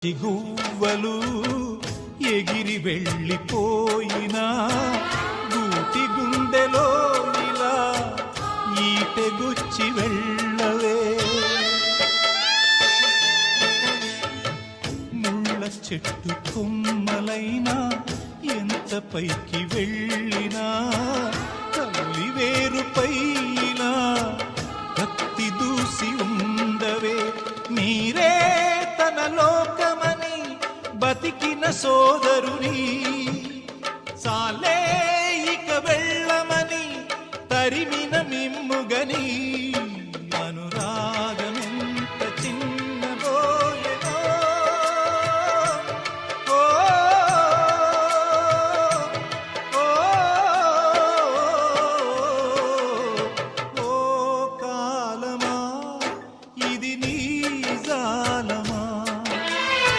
గువ్వలు ఎగిరి వెళ్ళిపోయినా గూటి గుండెలో ఇలా ఈటెగుచ్చి వెళ్ళవే. ముళ్ళ చెట్టు కొమ్మలైనా ఎంత పైకి వెళ్ళినా తల్లి వేరుపై ఇలా కత్తి దూసి ఉండవే. మీరే తన లోకమని బతికిన సోదరుని